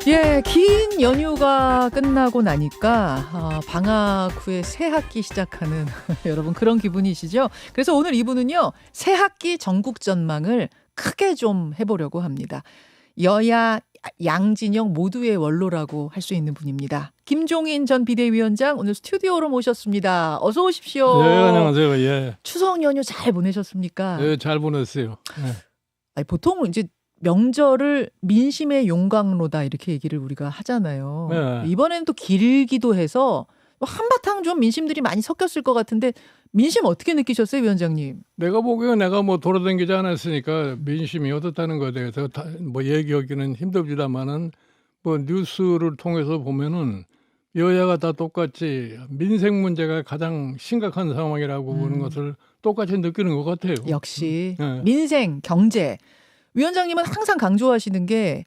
예, 긴 연휴가 끝나고 나니까 방학 후에 새 학기 시작하는 여러분 그런 기분이시죠? 그래서 오늘 이분은요. 새 학기 전국 전망을 크게 좀 해보려고 합니다. 여야 양진영 모두의 원로라고 할 수 있는 분입니다. 김종인 전 비대위원장 오늘 스튜디오로 모셨습니다. 어서 오십시오. 네, 안녕하세요. 예. 추석 연휴 잘 보내셨습니까? 예, 잘 보냈어요. 예. 아니, 보통 이제 명절을 민심의 용광로다 이렇게 얘기를 우리가 하잖아요. 네. 이번에는 또 길기도 해서 한바탕 좀 민심들이 많이 섞였을 것 같은데 민심 어떻게 느끼셨어요, 위원장님? 내가 보기에 내가 뭐 돌아다니지 않았으니까 민심이 어떻다는 것에 대해서 뭐 얘기하기는 힘듭니다만은 뭐 뉴스를 통해서 보면은 여야가 다 똑같이 민생 문제가 가장 심각한 상황이라고 보는 것을 똑같이 느끼는 것 같아요. 역시 네. 민생, 경제. 위원장님은 항상 강조하시는 게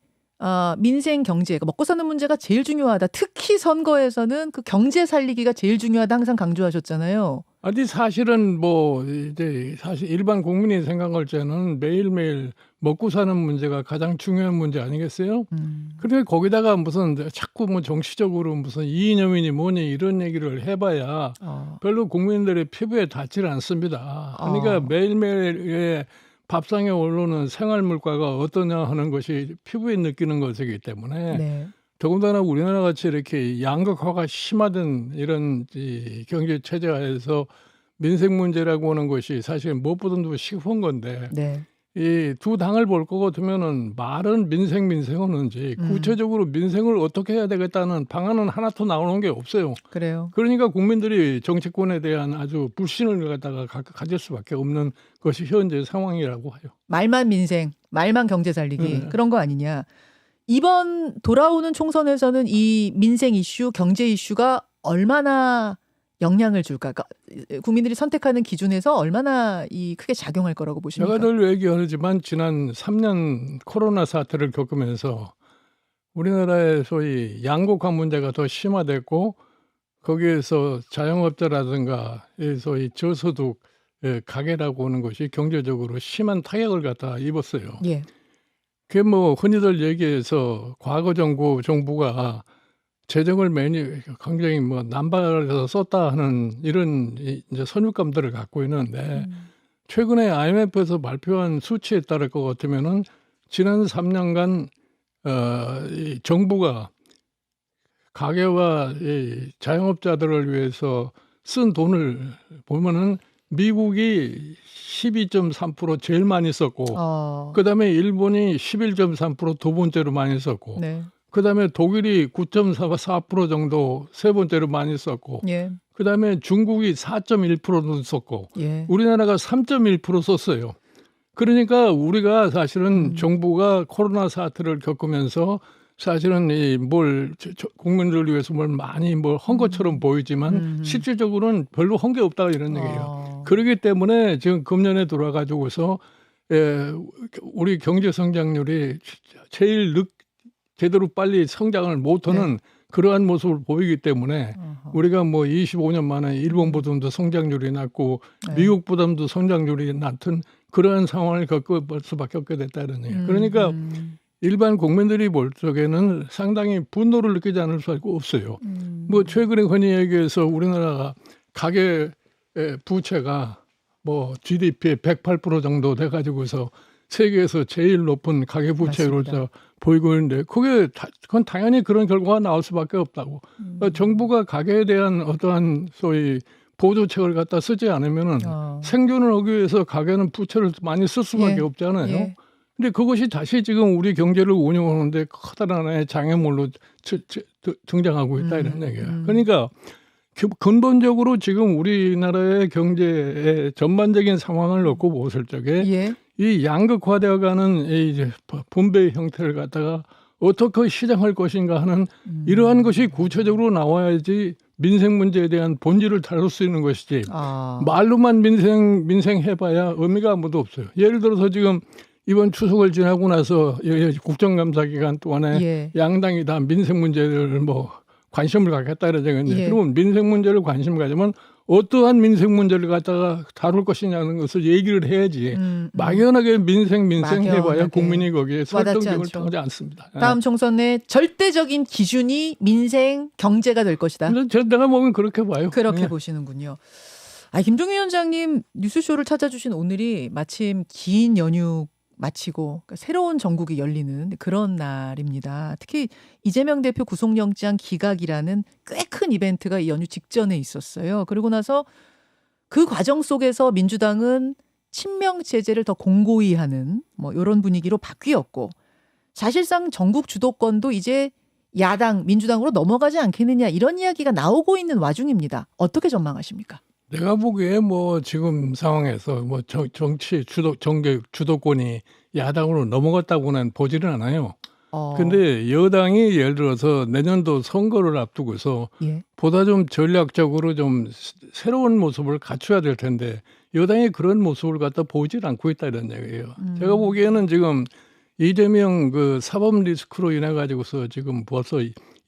민생 경제, 먹고 사는 문제가 제일 중요하다. 특히 선거에서는 그 경제 살리기가 제일 중요하다 항상 강조하셨잖아요. 아니 사실은 뭐 이제 사실 일반 국민이 생각할 때는 매일매일 먹고 사는 문제가 가장 중요한 문제 아니겠어요? 그런데 거기다가 무슨 자꾸 뭐 정치적으로 무슨 이념이니 뭐니 이런 얘기를 해봐야 별로 국민들의 피부에 닿지를 않습니다. 그러니까 매일매일의 밥상에 오르는 생활 물가가 어떠냐 하는 것이 피부에 느끼는 것이기 때문에 네. 더군다나 우리나라 같이 이렇게 양극화가 심화된 이런 이 경제 체제하에서 민생 문제라고 하는 것이 사실 무엇보다도 쉬운 건데 네. 이 두 당을 볼 것 같으면은 말은 민생은 하는지 구체적으로 민생을 어떻게 해야 되겠다는 방안은 하나도 나오는 게 없어요. 그래요. 그러니까 국민들이 정치권에 대한 아주 불신을 갖다가 가질 수밖에 없는 것이 현재 상황이라고 해요. 말만 민생, 말만 경제 살리기 그런 거 아니냐. 이번 돌아오는 총선에서는 이 민생 이슈, 경제 이슈가 얼마나 영향을 줄까? 그러니까 국민들이 선택하는 기준에서 얼마나 크게 작용할 거라고 보십니까? 제가 늘 얘기하지만 지난 3년 코로나 사태를 겪으면서 우리나라의 소위 양극화 문제가 더 심화됐고 거기에서 자영업자라든가 소위 저소득 가게라고 하는 것이 경제적으로 심한 타격을 갖다 입었어요. 예. 그게 뭐 흔히들 얘기해서 과거 정부가 재정을 굉장히 뭐 남발해서 썼다 하는 이런 이제 선입감들을 갖고 있는데 최근에 IMF에서 발표한 수치에 따를 것 같으면은 지난 3년간 이 정부가 가게와 이 자영업자들을 위해서 쓴 돈을 보면은 미국이 12.3% 제일 많이 썼고 그다음에 일본이 11.3% 두 번째로 많이 썼고 네. 그다음에 독일이 9.4% 정도 세 번째로 많이 썼고 예. 그다음에 중국이 4.1%도 썼고 예. 우리나라가 3.1% 썼어요. 그러니까 우리가 사실은 정부가 코로나 사태를 겪으면서 사실은 국민들을 위해서 뭘 많이 한 것처럼 보이지만 실질적으로는 별로 한 게 없다 이런 얘기예요. 그렇기 때문에 지금 금년에 돌아가지고서 우리 경제 성장률이 제일 제대로 빨리 성장을 못하는 그러한 모습을 보이기 때문에 우리가 뭐 25년 만에 일본보다도 성장률이 낮고 미국보다도 성장률이 낮은 그러한 상황을 겪을 수밖에 없게 됐다는 얘기예요. 그러니까 일반 국민들이 볼 적에는 상당히 분노를 느끼지 않을 수가 없어요. 뭐 최근에 흔히 얘기해서 우리나라가 가계 부채가 뭐 GDP의 108% 정도 돼가지고서 세계에서 제일 높은 가계 부채로 보이고 있는데 그건 당연히 그런 결과가 나올 수밖에 없다고. 그러니까 정부가 가계에 대한 어떠한 소위 보조책을 갖다 쓰지 않으면은 생존을 하기 위해서 가계는 부채를 많이 쓸 수밖에 없잖아요. 예. 근데 그것이 다시 지금 우리 경제를 운영하는데 커다란 하나의 장애물로 등장하고 있다 이런 얘기예요. 그러니까 근본적으로 지금 우리나라의 경제의 전반적인 상황을 놓고 보실 적에 이 양극화되어가는 이제 분배의 형태를 갖다가 어떻게 시장할 것인가 하는 이러한 것이 구체적으로 나와야지 민생 문제에 대한 본질을 다룰 수 있는 것이지 말로만 민생 해봐야 의미가 아무도 없어요. 예를 들어서 지금 이번 추석을 지나고 나서 국정감사 기간 동안에 양당이 다 민생 문제를 뭐 관심을 갖겠다 그러잖아요. 그러면 민생 문제를 관심 가지면 어떠한 민생 문제를 갖다가 다룰 것이냐는 것을 얘기를 해야지. 막연하게 민생 해봐야 막연하게. 국민이 거기에 와닿지 설득력을 않죠. 통하지 않습니다. 다음 총선의 절대적인 기준이 민생 경제가 될 것이다. 내가 보면 그렇게 봐요. 그렇게 예. 보시는군요. 김종인 위원장님 뉴스쇼를 찾아주신 오늘이 마침 긴 연휴 마치고 그러니까 새로운 전국이 열리는 그런 날입니다. 특히 이재명 대표 구속영장 기각이라는 꽤 큰 이벤트가 이 연휴 직전에 있었어요. 그리고 나서 그 과정 속에서 민주당은 친명 체제를 더 공고히 하는 뭐 이런 분위기로 바뀌었고 사실상 전국 주도권도 이제 야당 민주당으로 넘어가지 않겠느냐 이런 이야기가 나오고 있는 와중입니다. 어떻게 전망하십니까? 내가 보기에 뭐 지금 상황에서 뭐 정치 정계 주도권이 야당으로 넘어갔다고는 보지는 않아요. 근데 여당이 예를 들어서 내년도 선거를 앞두고서 예. 보다 좀 전략적으로 좀 새로운 모습을 갖춰야 될 텐데 여당이 그런 모습을 갖다 보질 않고 있다 이런 얘기예요. 제가 보기에는 지금 이재명 그 사법 리스크로 인해 가지고서 지금 벌써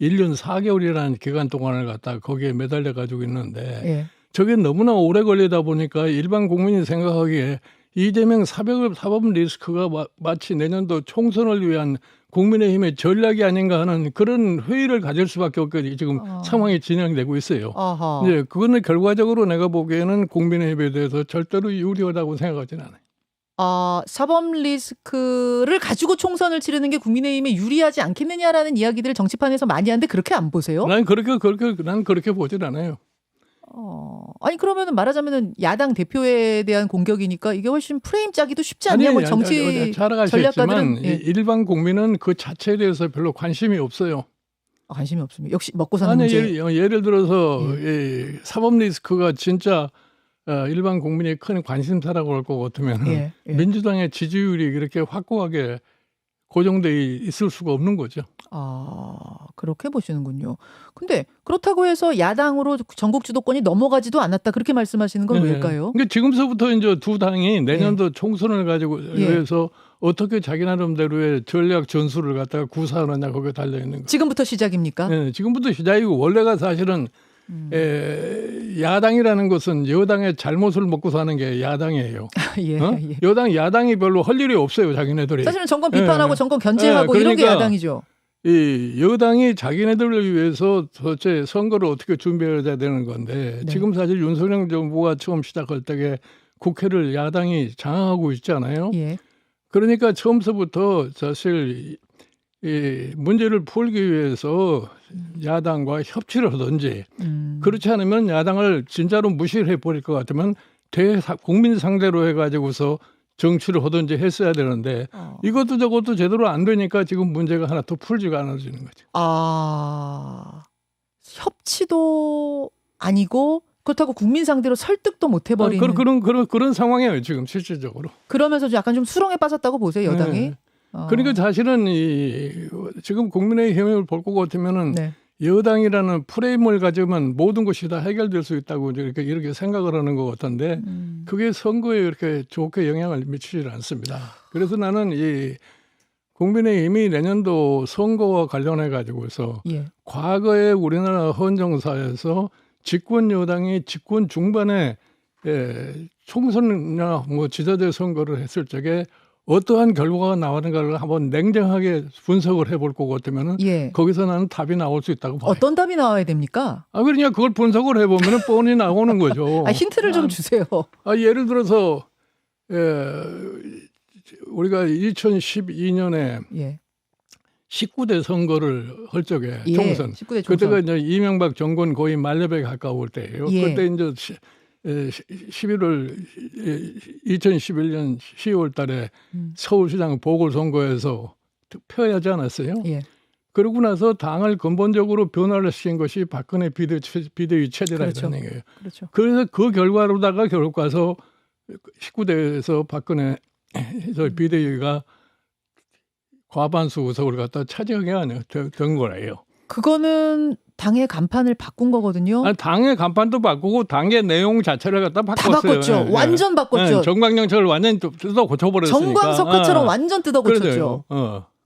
1년 4개월이라는 기간 동안을 갖다 거기에 매달려 가지고 있는데 예. 저게 너무나 오래 걸리다 보니까 일반 국민이 생각하기에 이재명 사법 리스크가 마치 내년도 총선을 위한 국민의힘의 전략이 아닌가 하는 그런 회의를 가질 수밖에 없게 지금 상황이 진행되고 있어요. 이제 그거는 결과적으로 내가 보기에는 국민의힘에 대해서 절대로 유리하다고 생각하지는 않아요. 사법 리스크를 가지고 총선을 치르는 게 국민의힘에 유리하지 않겠느냐라는 이야기들을 정치판에서 많이 하는데 그렇게 안 보세요? 난 그렇게 보질 않아요. 아니 그러면은 말하자면은 야당 대표에 대한 공격이니까 이게 훨씬 프레임 짜기도 쉽지 않냐? 뭐 정치 잘 아시겠지만 전략가들은 일반 국민은 그 자체에 대해서 별로 관심이 없어요. 관심이 없습니다. 역시 먹고 사는 문제. 예를 들어서 이 사법 리스크가 진짜 일반 국민의 큰 관심사라고 할 것 같으면 민주당의 지지율이 이렇게 확고하게 고정돼 있을 수가 없는 거죠. 그렇게 보시는군요. 근데 그렇다고 해서 야당으로 전국 주도권이 넘어가지도 않았다 그렇게 말씀하시는 건 왜일까요? 그러니까 지금서부터 이제 두 당이 내년도 총선을 가지고 위해서 어떻게 자기 나름대로의 전략 전술을 갖다가 구사하느냐 거기에 달려 있는 거예요. 지금부터 시작입니까? 네, 지금부터 시작이고 원래가 사실은 야당이라는 것은 여당의 잘못을 먹고 사는 게 야당이에요. 야당이 별로 할 일이 없어요, 자기네들이. 사실은 정권 비판하고 정권 견제하고 이런 게 야당이죠. 이 여당이 자기네들을 위해서 도대체 선거를 어떻게 준비해야 되는 건데 지금 사실 윤석열 정부가 처음 시작할 때에 국회를 야당이 장악하고 있잖아요. 그러니까 처음서부터 사실 이 문제를 풀기 위해서 야당과 협치를 하든지 그렇지 않으면 야당을 진짜로 무시를 해버릴 것 같으면 국민 상대로 해가지고서 정치를 하든지 했어야 되는데 이것도 저것도 제대로 안 되니까 지금 문제가 하나 더 풀지가 않아지는 거죠. 협치도 아니고 그렇다고 국민 상대로 설득도 못 해버리는 그런 상황이에요 지금 실질적으로. 그러면서 약간 좀 수렁에 빠졌다고 보세요 여당이. 그러니까 사실은 지금 국민의힘을 볼 것 같으면은 여당이라는 프레임을 가지면 모든 것이 다 해결될 수 있다고 이렇게 생각을 하는 것 같은데 그게 선거에 이렇게 좋게 영향을 미치지 않습니다. 그래서 나는 이 국민의힘이 내년도 선거와 관련해 가지고서 과거에 우리나라 헌정사에서 집권 여당이 집권 중반에 총선이나 뭐 지자체 선거를 했을 적에 어떠한 결과가 나오는가를 한번 냉정하게 분석을 해볼 것 같으면 거기서 나는 답이 나올 수 있다고 봐요. 어떤 답이 나와야 됩니까? 그러니까 그걸 분석을 해보면 뻔히 나오는 거죠. 힌트를 좀 주세요. 예를 들어서 우리가 2012년에 19대 선거를 할 적에 총선. 19대 총선. 그때가 이제 이명박 정권 거의 만렙에 가까울 때예요. 그때 이제 2011년 10월 달에 서울시장 보궐선거에서 투표하지 않았어요. 그러고 나서 당을 근본적으로 변화를 시킨 것이 박근혜 비대위 체제라는 얘기예요. 그래서 그 결과로다가 결국 가서 19대에서 박근혜 비대위가 과반수 의석을 갖다 차지하게 된 거예요. 그거는 당의 간판을 바꾼 거거든요. 당의 간판도 바꾸고 당의 내용 자체를 갖다 바꿨어요. 다 바꿨죠. 완전 바꿨죠. 정광영처를 완전히 뜯어 고쳐버렸으니까. 정광석화처럼 완전 뜯어 고쳤죠.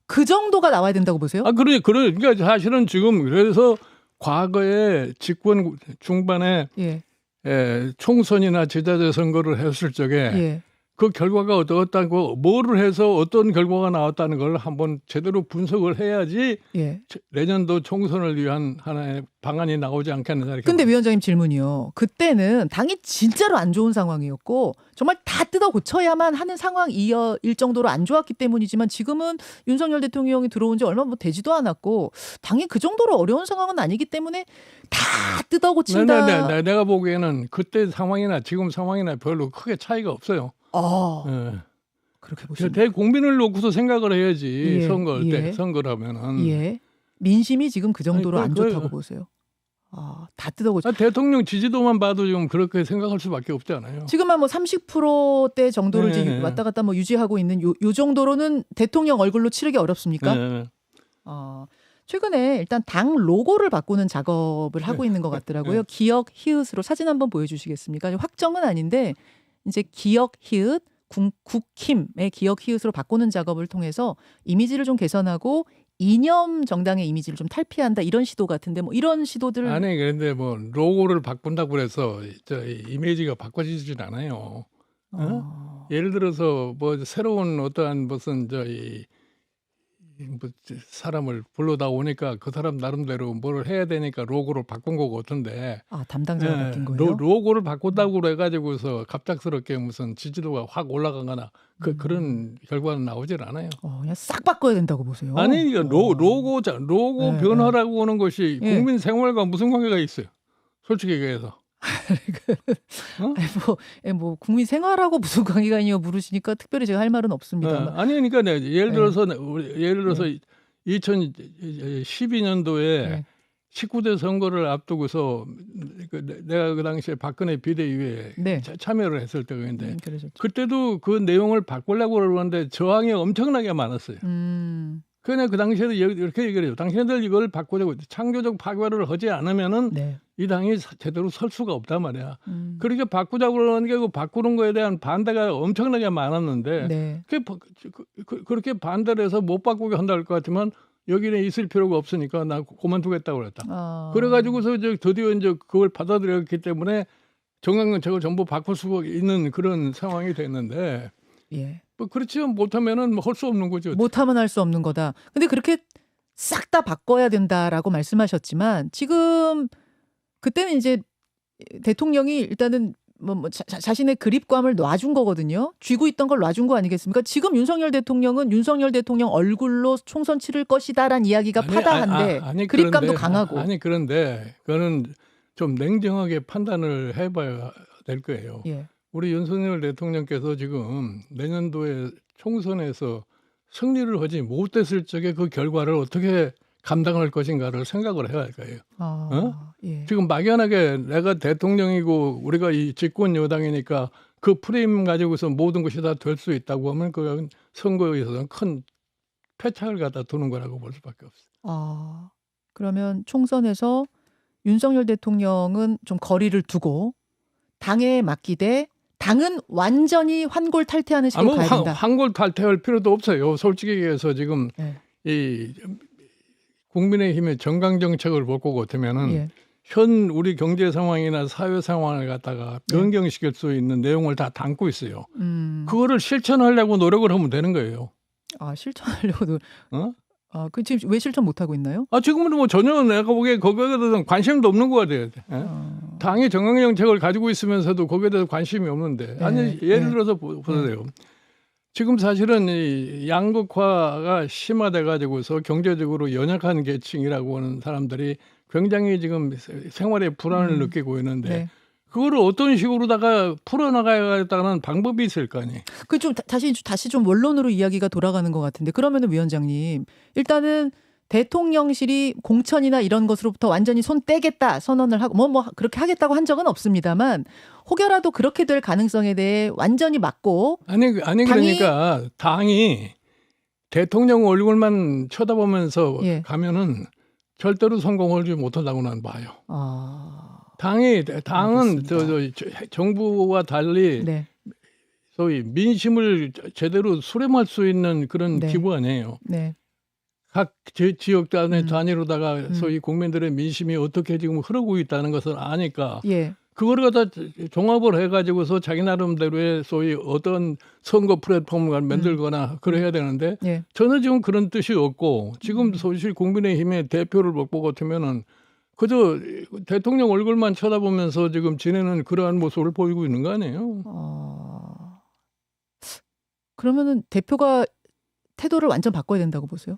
그 정도가 나와야 된다고 보세요? 그러니까 사실은 지금 그래서 과거에 집권 중반에 총선이나 지자체 선거를 했을 적에 예. 그 결과가 어떻다고 뭐를 해서 어떤 결과가 나왔다는 걸 한번 제대로 분석을 해야지 예. 내년도 총선을 위한 하나의 방안이 나오지 않겠느냐. 이렇게 근데 위원장님 질문이요. 그때는 당이 진짜로 안 좋은 상황이었고 정말 다 뜯어 고쳐야만 하는 상황일 정도로 안 좋았기 때문이지만 지금은 윤석열 대통령이 들어온 지 얼마 뭐 되지도 않았고 당이 그 정도로 어려운 상황은 아니기 때문에 다 뜯어 고친다. 내가 보기에는 그때 상황이나 지금 상황이나 별로 크게 차이가 없어요. 예. 그렇게 보시면 대국민을 놓고서 생각을 해야지. 예, 선거를 예. 때 선거라면은. 예. 민심이 지금 그 정도로 아니, 안 그- 좋다고 보세요. 다 뜯어 고쳐. 대통령 지지도만 봐도 지금 그렇게 생각할 수밖에 없잖아요. 지금 뭐 30%대 정도를 네, 이제 네. 왔다 갔다 뭐 유지하고 있는 요 정도로는 대통령 얼굴로 치르기 어렵습니까? 네. 최근에 일단 당 로고를 바꾸는 작업을 하고 있는 것 같더라고요. 기역 히읗으로 사진 한번 보여주시겠습니까? 확정은 아닌데 이제 기역 히읗 국힘의 기역 히읗으로 바꾸는 작업을 통해서 이미지를 좀 개선하고 이념 정당의 이미지를 좀 탈피한다 이런 시도 같은데 뭐 이런 시도들 아니 그런데 뭐 로고를 바꾼다고 그래서 이미지가 바꿔지진 않아요. 예를 들어서 뭐 새로운 어떠한 무슨 뭐 사람을 불러다 오니까 그 사람 나름대로 뭘 해야 되니까 로고를 바꾼 거 같은데. 담당자가 바뀐 거예요? 로고를 바꾼다고 그래가지고서 갑작스럽게 무슨 지지도가 확 올라가거나 그런 결과는 나오질 않아요. 그냥 싹 바꿔야 된다고 보세요. 아니 이거 로고 네, 변화라고 하는 것이 예. 국민 생활과 무슨 관계가 있어요? 솔직히 얘기해서. 뭐 국민 생활하고 무슨 관계가 있냐고 물으시니까 특별히 제가 할 말은 없습니다. 아니 그러니까 예를 네. 들어서 2012년도에 네. 19대 선거를 앞두고서 내가 그 당시에 박근혜 비대위에 네. 참여를 했을 때인데 그러셨죠. 그때도 그 내용을 바꾸려고 그러는데 저항이 엄청나게 많았어요. 그냥 그 당시에도 이렇게 얘기를 해요. 당신들 이걸 바꾸자고 창조적 파괴를 하지 않으면은 네. 이 당이 제대로 설 수가 없단 말이야. 그렇게 바꾸자고 그러는 게 그 바꾸는 거에 대한 반대가 엄청나게 많았는데 네. 그렇게 반대를 해서 못 바꾸게 한다고 할 것 같지만 여기는 있을 필요가 없으니까 나 그만두겠다고 그랬다. 그래가지고서 드디어 이제 그걸 받아들였기 때문에 정강정책을 전부 바꿀 수 있는 그런 상황이 됐는데 예. 뭐 그렇지 못하면은 할 수 없는 거죠. 못하면 할 수 없는 거다. 근데 그렇게 싹 다 바꿔야 된다라고 말씀하셨지만 지금 그때는 이제 대통령이 일단은 자신의 그립감을 놔준 거거든요. 쥐고 있던 걸 놔준 거 아니겠습니까? 지금 윤석열 대통령은 윤석열 대통령 얼굴로 총선 치를 것이다라는 이야기가 파다한데 그립감도 강하고. 그런데 그거는 좀 냉정하게 판단을 해봐야 될 거예요. 예. 우리 윤석열 대통령께서 지금 내년도에 총선에서 승리를 하지 못했을 적에 그 결과를 어떻게 감당할 것인가를 생각을 해야 할 거예요. 예. 지금 막연하게 내가 대통령이고 우리가 이 집권 여당이니까 그 프레임 가지고서 모든 것이 다 될 수 있다고 하면 그건 선거에 있어서는 큰 패착을 갖다 두는 거라고 볼 수밖에 없어요. 그러면 총선에서 윤석열 대통령은 좀 거리를 두고 당에 맡기되 당은 완전히 환골탈퇴하는 식으로 가야 된다. 환골탈퇴할 필요도 없어요. 솔직히 얘기해서 지금 예. 이 국민의힘의 정강정책을 볼 것 같으면은 예. 현 우리 경제 상황이나 사회 상황을 갖다가 변경시킬 수 있는 내용을 다 담고 있어요. 그거를 실천하려고 노력을 하면 되는 거예요. 실천하려고 그 지금 왜 실천 못 하고 있나요? 지금은 뭐 전혀 내가 보기에 거기에 대해서 관심도 없는 것 같아요. 당이 정강정책을 가지고 있으면서도 거기에 대해서 관심이 없는데 예를 들어서 보세요. 지금 사실은 이 양극화가 심화돼 가지고서 경제적으로 연약한 계층이라고 하는 사람들이 굉장히 지금 생활에 불안을 느끼고 있는데 그거를 어떤 식으로다가 풀어나가야겠다는 방법이 있을 거 아니에요. 그 좀 다시 좀 원론으로 이야기가 돌아가는 것 같은데 그러면은 위원장님 일단은 대통령실이 공천이나 이런 것으로부터 완전히 손 떼겠다 선언을 하고 뭐 그렇게 하겠다고 한 적은 없습니다만 혹여라도 그렇게 될 가능성에 대해 완전히 막고 그러니까 당이 대통령 얼굴만 쳐다보면서 가면은 절대로 성공하지 못한다고 난 봐요. 당은 정부와 달리 소위 민심을 제대로 수렴할 수 있는 그런 기부 아니에요. 각 지역 단위로다가 소위 국민들의 민심이 어떻게 지금 흐르고 있다는 것을 아니까 그거를 갖다 종합을 해가지고서 자기 나름대로의 소위 어떤 선거 플랫폼을 만들거나 그래야 되는데 예. 저는 지금 그런 뜻이 없고 지금 사실 국민의힘의 대표를 볼 것 같으면은 그저 대통령 얼굴만 쳐다보면서 지금 지내는 그러한 모습을 보이고 있는 거 아니에요? 그러면은 대표가 태도를 완전 바꿔야 된다고 보세요?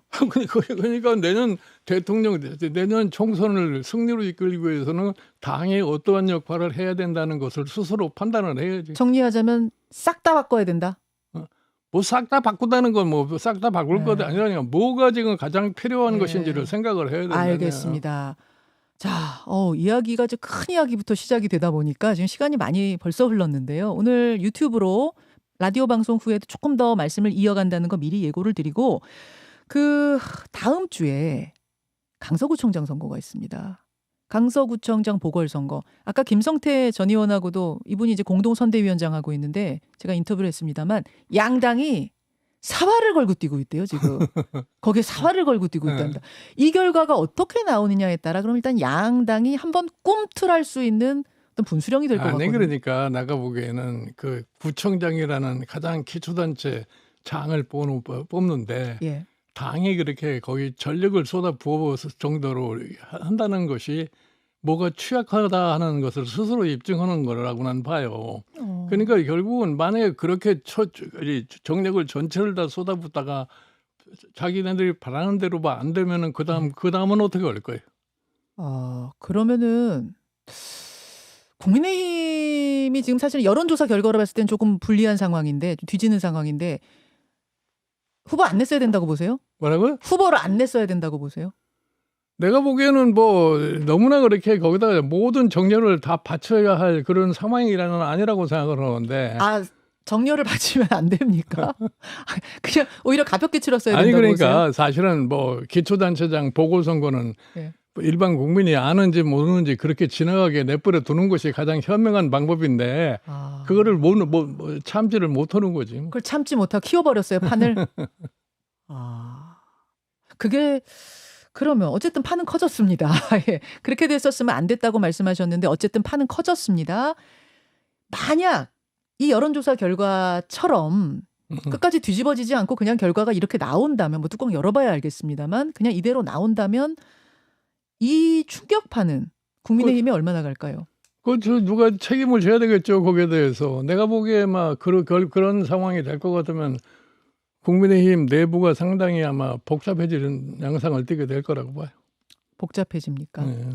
그러니까 내년 총선을 승리로 이끌기 위해서는 당이 어떠한 역할을 해야 된다는 것을 스스로 판단을 해야지. 정리하자면 싹 다 바꿔야 된다. 뭐 싹 다 바꾼다는 건 뭐 싹 다 바꿀 네. 것도 아니라니까 뭐가 지금 가장 필요한 네. 것인지를 생각을 해야 된다. 알겠습니다. 자, 이야기가 좀 큰 이야기부터 시작이 되다 보니까 지금 시간이 많이 벌써 흘렀는데요. 오늘 유튜브로 라디오 방송 후에도 조금 더 말씀을 이어간다는 거 미리 예고를 드리고 그 다음 주에 강서구청장 선거가 있습니다. 강서구청장 보궐선거. 아까 김성태 전 의원하고도 이분이 이제 공동선대위원장 하고 있는데 제가 인터뷰를 했습니다만 양당이 사활을 걸고 뛰고 있대요, 지금. 거기에 사활을 걸고 뛰고 있답니다. 이 결과가 어떻게 나오느냐에 따라 그럼 일단 양당이 한번 꿈틀할 수 있는 어떤 분수령이 될 것 같거든요. 그러니까 내가 보기에는 그 구청장이라는 가장 기초단체 장을 뽑는데 예. 당이 그렇게 거기 전력을 쏟아 부어 정도로 한다는 것이 뭐가 취약하다 하는 것을 스스로 입증하는 거라고 난 봐요. 그러니까 결국은 만약에 그렇게 정력을 전체를 다 쏟아붓다가 자기네들이 바라는 대로 안 되면은 그다음은 어떻게 할 거예요? 그러면은 국민의힘이 지금 사실 여론조사 결과로 봤을 땐 조금 불리한 상황인데 뒤지는 상황인데 후보 안 냈어야 된다고 보세요? 뭐라고요? 후보를 안 냈어야 된다고 보세요? 내가 보기에는 뭐 너무나 그렇게 거기다가 모든 정열을 다 바쳐야 할 그런 상황이라는 아니라고 생각을 하는데. 정렬을 바치면 안 됩니까? 그냥 오히려 가볍게 치렀어야 된다고 아니 그러니까 보세요? 사실은 뭐 기초단체장 보궐선거는 네. 일반 국민이 아는지 모르는지 그렇게 지나가게 내버려 두는 것이 가장 현명한 방법인데 그거를 참지를 못하는 거지. 그걸 참지 못하고 키워버렸어요, 판을. 그게 그러면 어쨌든 판은 커졌습니다. 예. 그렇게 됐었으면 안 됐다고 말씀하셨는데 어쨌든 판은 커졌습니다. 만약 이 여론조사 결과처럼 끝까지 뒤집어지지 않고 그냥 결과가 이렇게 나온다면 뭐 뚜껑 열어봐야 알겠습니다만 그냥 이대로 나온다면 이 충격파는 국민의힘에 얼마나 갈까요? 누가 책임을 져야 되겠죠. 거기에 대해서. 내가 보기에 막 그런 상황이 될 것 같으면 국민의힘 내부가 상당히 아마 복잡해지는 양상을 띠게 될 거라고 봐요. 복잡해집니까? 네.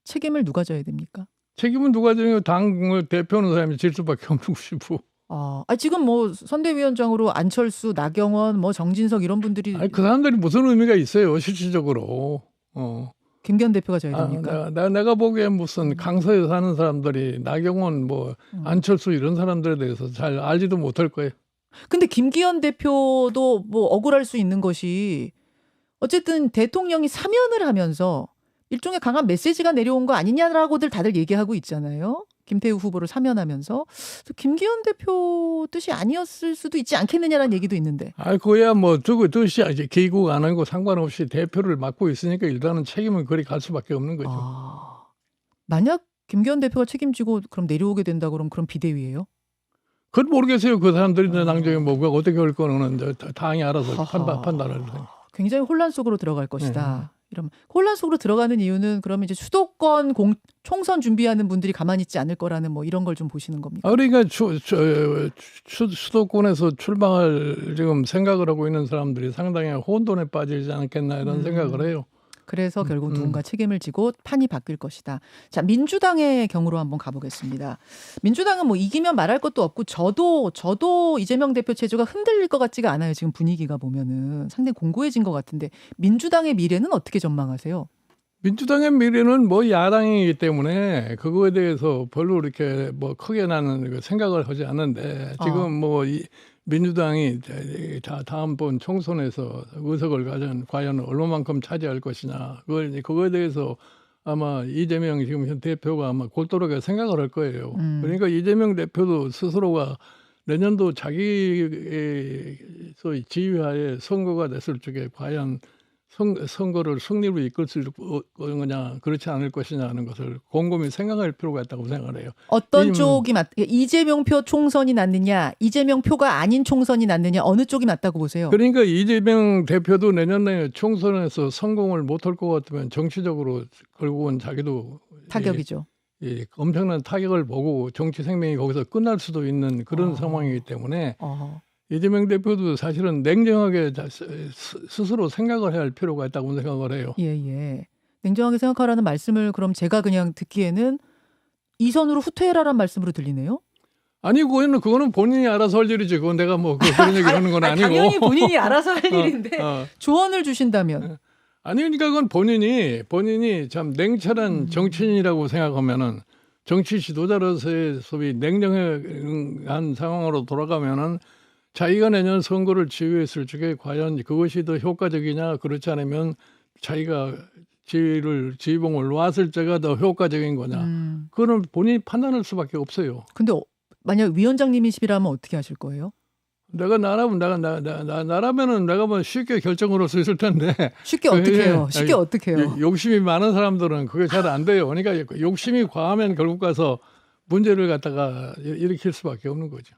책임을 누가 져야 됩니까? 책임은 누가 져요? 당 대표는 사람이 질 수밖에 없는 것이고. 지금 뭐 선대위원장으로 안철수, 나경원, 뭐 정진석 이런 분들이 그 사람들이 무슨 의미가 있어요, 실질적으로. 김기현 대표가 져야 됩니까? 내가 보기엔 무슨 강서에 사는 사람들이 나경원, 뭐 안철수 이런 사람들에 대해서 잘 알지도 못할 거예요. 근데 김기현 대표도 뭐 억울할 수 있는 것이 어쨌든 대통령이 사면을 하면서 일종의 강한 메시지가 내려온 거 아니냐라고들 다들 얘기하고 있잖아요. 김태우 후보를 사면하면서 김기현 대표 뜻이 아니었을 수도 있지 않겠느냐라는 얘기도 있는데. 그거야 뭐 뜻이 이제 개국 안 하고 상관없이 대표를 맡고 있으니까 일단은 책임은 그리 갈 수밖에 없는 거죠. 만약 김기현 대표가 책임지고 그럼 내려오게 된다 그러면 그럼 비대위예요? 그건 모르겠어요. 그 사람들이 당정에 뭐가 어떻게 할 거는 당이 알아서 판단을 해요. 굉장히 혼란 속으로 들어갈 것이다. 이러면 혼란 속으로 들어가는 이유는 그러면 이제 수도권 총선 준비하는 분들이 가만히 있지 않을 거라는 뭐 이런 걸 좀 보시는 겁니까? 그러니까 수도권에서 출마할 지금 생각을 하고 있는 사람들이 상당히 혼돈에 빠지지 않겠나 이런 생각을 해요. 그래서 결국 누군가 책임을 지고 판이 바뀔 것이다. 자, 민주당의 경우로 한번 가보겠습니다. 민주당은 뭐 이기면 말할 것도 없고 저도 이재명 대표 체제가 흔들릴 것 같지가 않아요. 지금 분위기가 보면은 상당히 공고해진 것 같은데 민주당의 미래는 어떻게 전망하세요? 민주당의 미래는 뭐 야당이기 때문에 그거에 대해서 별로 이렇게 뭐 크게 나는 생각을 하지 않는데 지금 뭐 민주당이 다음번 총선에서 의석을 과연 얼마만큼 차지할 것이냐 그거에 대해서 아마 이재명 지금 현 대표가 아마 골똘하게 생각을 할 거예요. 그러니까 이재명 대표도 스스로가 내년도 자기의 지휘하에 선거가 됐을 적에 과연 선거를 승리로 이끌 수 있는 거냐 그렇지 않을 것이냐 하는 것을 곰곰이 생각할 필요가 있다고 생각을 해요. 어떤 쪽이 이재명 표 총선이 낫느냐, 이재명 표가 아닌 총선이 낫느냐, 어느 쪽이 맞다고 보세요? 그러니까 이재명 대표도 내년에 총선에서 성공을 못할 것 같으면 정치적으로 결국은 자기도 타격이죠. 엄청난 타격을 보고 정치 생명이 거기서 끝날 수도 있는 그런 상황이기 때문에 이재명 대표도 사실은 냉정하게 스스로 생각을 해야 할 필요가 있다고 생각을 해요. 예. 냉정하게 생각하라는 말씀을 그럼 제가 그냥 듣기에는 이선으로 후퇴해라란 말씀으로 들리네요. 아니 그거는 본인이 알아서 할 일이지. 그건 내가 뭐 그런 얘기 하는 건 아니고. 당연히 본인이 알아서 할 일인데 조언을 주신다면. 아니 그러니까 그건 본인이 참 냉철한 정치인이라고 생각하면은 정치 지도자로서의 소위 냉정한 상황으로 돌아가면은 자기가 내년 선거를 지휘했을 적에 과연 그것이 더 효과적이냐 그렇지 않으면 자기가 지휘봉을 놨을 때가 더 효과적인 거냐. 그거는 본인이 판단할 수밖에 없어요. 근데 만약 위원장님이시라면 어떻게 하실 거예요? 나라면은 내가 뭐 쉽게 결정을 할 수 있을 텐데. 쉽게 어떻게 해요? 쉽게 어떻게 해요? 욕심이 많은 사람들은 그게 잘 안 돼요. 그러니까 욕심이 과하면 결국 가서 문제를 갖다가 일으킬 수밖에 없는 거죠.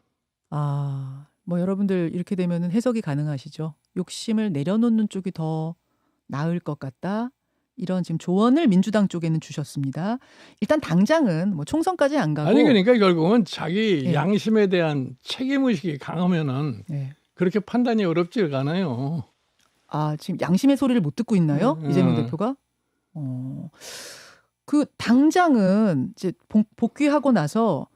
뭐 여러분들 이렇게 되면은 해석이 가능하시죠? 욕심을 내려놓는 쪽이 더 나을 것 같다. 이런 지금 조언을 민주당 쪽에는 주셨습니다. 일단 당장은 뭐 총선까지 안 가고. 아니 그러니까 결국은 자기 양심에 대한 책임의식이 강하면은 그렇게 판단이 어렵지가 않아요. 지금 양심의 소리를 못 듣고 있나요? 이재명 대표가? 그 당장은 이제 복귀하고 나서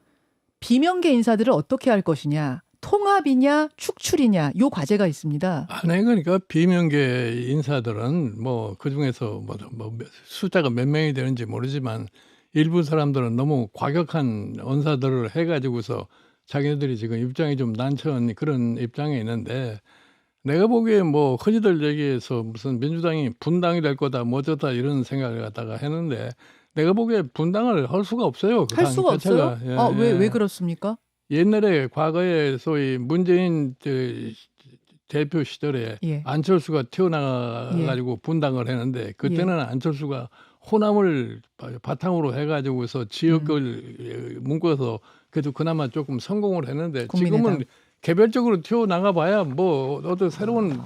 비명계 인사들을 어떻게 할 것이냐. 통합이냐 축출이냐 요 과제가 있습니다. 아니 그러니까 비명계 인사들은 뭐 그중에서 뭐 숫자가 몇 명이 되는지 모르지만 일부 사람들은 너무 과격한 언사들을 해가지고서 자기네들이 지금 입장이 좀 난처한 그런 입장에 있는데 내가 보기에 뭐 흔히들 얘기해서 무슨 민주당이 분당이 될 거다 뭐 어쩌다 이런 생각을 갖다가 했는데 내가 보기에 분당을 할 수가 없어요. 할 수가 없어요? 왜 그렇습니까? 옛날에 과거에 소위 문재인 대표 시절에 안철수가 튀어나가가지고 분당을 했는데 그때는 안철수가 호남을 바탕으로 해가지고서 지역을 묶어서 그래도 그나마 조금 성공을 했는데 지금은 개별적으로 튀어나가 봐야 뭐 어떤 새로운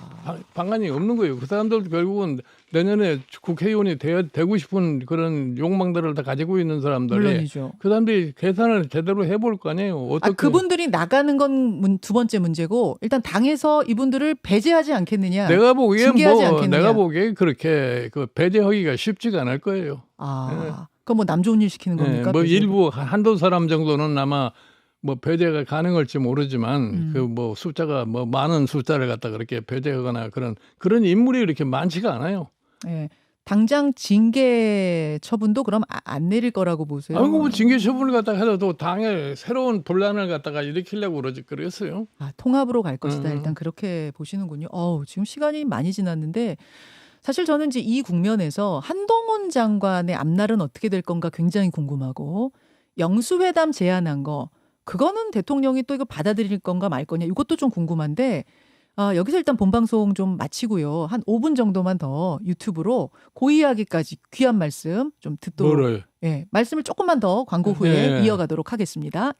방안이 없는 거예요. 그 사람들도 결국은 내년에 국회의원이 되고 싶은 그런 욕망들을 다 가지고 있는 사람들이 물론이죠. 그 사람들이 계산을 제대로 해볼 거 아니에요. 어떻게. 그분들이 나가는 건 두 번째 문제고 일단 당에서 이분들을 배제하지 않겠느냐. 내가 보기에 않겠느냐. 그렇게 그 배제하기가 쉽지가 않을 거예요. 그럼 뭐 남 좋은 일 시키는 겁니까? 뭐 일부 한두 사람 정도는 아마 뭐 배제가 가능할지 모르지만 그 뭐 숫자가 뭐 많은 숫자를 갖다 그렇게 배제하거나 그런 인물이 이렇게 많지가 않아요. 당장 징계 처분도 그럼 안 내릴 거라고 보세요? 뭐 징계 처분을 갖다가 해도 당에 새로운 분란을 갖다가 일으키려고 그랬어요. 통합으로 갈 것이다. 일단 그렇게 보시는군요. 지금 시간이 많이 지났는데 사실 저는 이제 이 국면에서 한동훈 장관의 앞날은 어떻게 될 건가 굉장히 궁금하고 영수회담 제안한 거 그거는 대통령이 또 이거 받아들일 건가 말 거냐 이것도 좀 궁금한데 여기서 일단 본방송 좀 마치고요. 한 5분 정도만 더 유튜브로 그 이야기까지 귀한 말씀 좀 듣도록 말씀을 조금만 더 광고 후에 이어가도록 하겠습니다.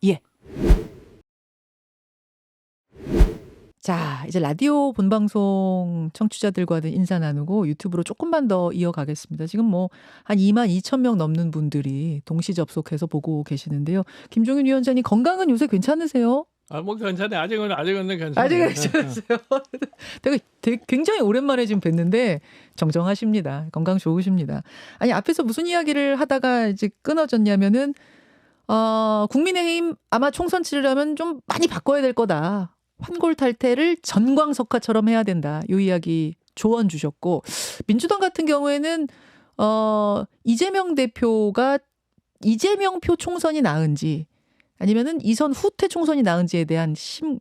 자, 이제 라디오 본방송 청취자들과는 인사 나누고 유튜브로 조금만 더 이어가겠습니다. 지금 뭐 한 22,000명 넘는 분들이 동시 접속해서 보고 계시는데요. 김종인 위원장님 건강은 요새 괜찮으세요? 뭐 괜찮아요. 아직은 괜찮아요. 아직은 괜찮으세요. 되게 굉장히 오랜만에 지금 뵀는데 정정하십니다. 건강 좋으십니다. 아니 앞에서 무슨 이야기를 하다가 이제 끊어졌냐면은 국민의힘 아마 총선 치르려면 좀 많이 바꿔야 될 거다. 환골탈태를 전광석화처럼 해야 된다. 이 이야기 조언 주셨고 민주당 같은 경우에는 이재명 대표가 이재명 표 총선이 나은지 아니면은 이선 후퇴 총선이 나은지에 대한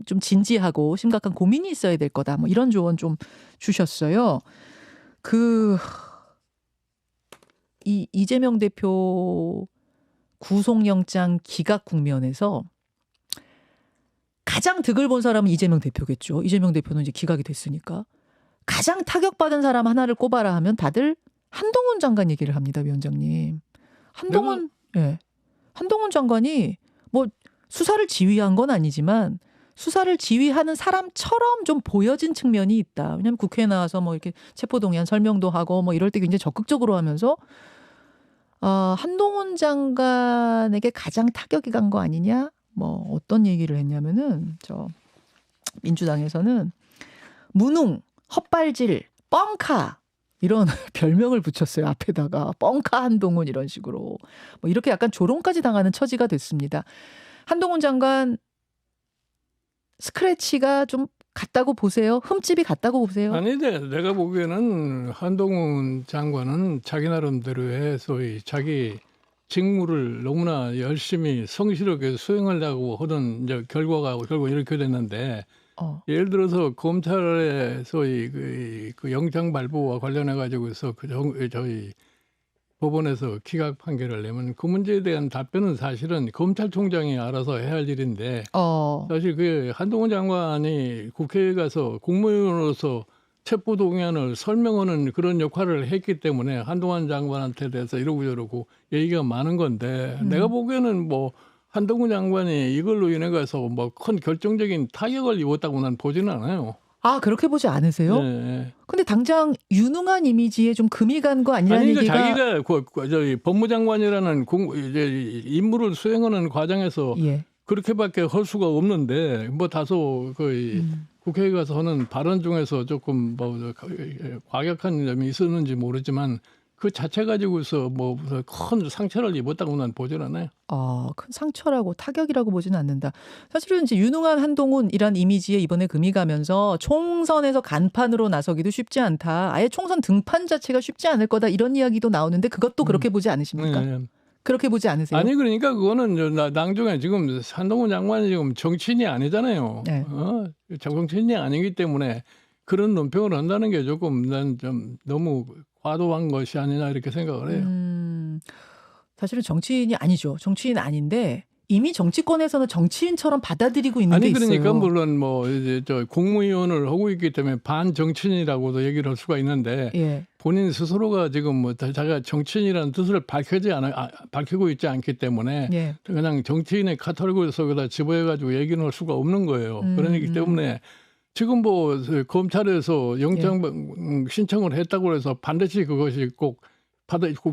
좀 진지하고 심각한 고민이 있어야 될 거다. 뭐 이런 조언 좀 주셨어요. 이재명 대표 구속영장 기각 국면에서 가장 득을 본 사람은 이재명 대표겠죠. 이재명 대표는 이제 기각이 됐으니까. 가장 타격받은 사람 하나를 꼽아라 하면 다들 한동훈 장관 얘기를 합니다, 위원장님. 한동훈 장관이 뭐 수사를 지휘한 건 아니지만 수사를 지휘하는 사람처럼 좀 보여진 측면이 있다. 왜냐하면 국회에 나와서 뭐 이렇게 체포동의안 설명도 하고 뭐 이럴 때 굉장히 적극적으로 하면서 한동훈 장관에게 가장 타격이 간 거 아니냐? 뭐 어떤 얘기를 했냐면은 저 민주당에서는 무능, 헛발질, 뻥카 이런 별명을 붙였어요. 앞에다가 뻥카 한동훈 이런 식으로 뭐 이렇게 약간 조롱까지 당하는 처지가 됐습니다. 한동훈 장관 스크래치가 좀 같다고 보세요? 흠집이 같다고 보세요? 아닌데 내가 보기에는 한동훈 장관은 자기 나름대로의 소위 자기 직무를 너무나 열심히 성실하게 수행하려고 하던 이제 결과가 결국 이렇게 됐는데 예를 들어서 검찰의 소위 그 영장 발부와 관련해 가지고서 저희 법원에서 기각 판결을 내면 그 문제에 대한 답변은 사실은 검찰총장이 알아서 해야 할 일인데 사실 그 한동훈 장관이 국회에 가서 국무위원으로서 체포동의안을 설명하는 그런 역할을 했기 때문에 한동훈 장관한테 대해서 이러고 저러고 얘기가 많은 건데 내가 보기에는 뭐 한동훈 장관이 이걸로 인해 가서 뭐 큰 결정적인 타격을 입었다고 난 보지는 않아요. 아, 그렇게 보지 않으세요? 네. 근데 당장 유능한 이미지에 좀 금이 간 거 아니라는 아니, 얘기가 자기가 저희 법무장관이라는 이제 임무를 수행하는 과정에서 그렇게밖에 할 수가 없는데 뭐 다소 거의 국회에 가서 하는 발언 중에서 조금 뭐 과격한 점이 있었는지 모르지만 그 자체 가지고서 뭐 큰 상처를 입었다고 난 보질 않아요. 큰 상처라고 타격이라고 보지는 않는다. 사실은 이제 유능한 한동훈이란 이미지에 이번에 금이 가면서 총선에서 간판으로 나서기도 쉽지 않다. 아예 총선 등판 자체가 쉽지 않을 거다. 이런 이야기도 나오는데 그것도 그렇게 보지 않으십니까? 네. 그렇게 보지 않으세요? 아니 그러니까 그거는 나중에 지금 한동훈 장관이 지금 정치인이 아니잖아요. 네. 정치인이 아니기 때문에 그런 논평을 한다는 게 조금 난 좀 너무 과도한 것이 아니냐 이렇게 생각을 해요. 사실은 정치인이 아니죠. 정치인 아닌데 이미 정치권에서는 정치인처럼 받아들이고 있는 게 있어요. 아니 그러니까 물론 뭐 이제 저 국무위원을 하고 있기 때문에 반정치인이라고도 얘기를 할 수가 있는데 본인 스스로가 지금 뭐 자기가 정치인이라는 뜻을 밝히고 있지 않기 때문에 그냥 정치인의 카테고리 속에다 집어해가지고 얘기는 할 수가 없는 거예요. 그러기 때문에 지금 뭐 검찰에서 영장 신청을 했다고 해서 반드시 그것이 꼭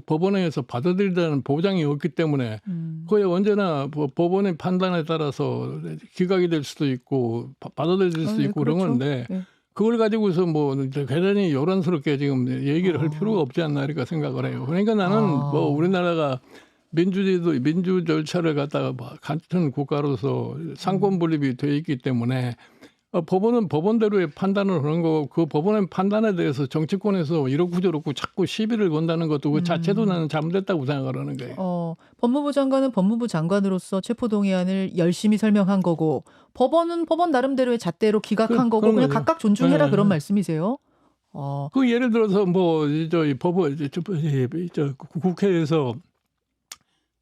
법원에서 받아들이다는 보장이 없기 때문에 그게 언제나 법원의 판단에 따라서 기각이 될 수도 있고 받아들일 수도 있고 그런 건데 그걸 가지고서 뭐 대단히 요란스럽게 지금 얘기를 할 필요가 없지 않나 이렇게 생각을 해요. 그러니까 나는 뭐 우리나라가 민주 절차를 갖다가 같은 국가로서 상권 분립이 돼 있기 때문에 법원은 법원대로의 판단을 하는 거고 그 법원의 판단에 대해서 정치권에서 이렇고 저렇고 자꾸 시비를 건다는 것도 그 자체도 나는 잘못됐다고 생각을 하는 거예요. 법무부 장관은 법무부 장관으로서 체포동의안을 열심히 설명한 거고 법원은 법원 나름대로의 잣대로 기각한 거고 그냥 거죠. 각각 존중해라 그런 말씀이세요? 그 예를 들어서 뭐 저희 법원 국회에서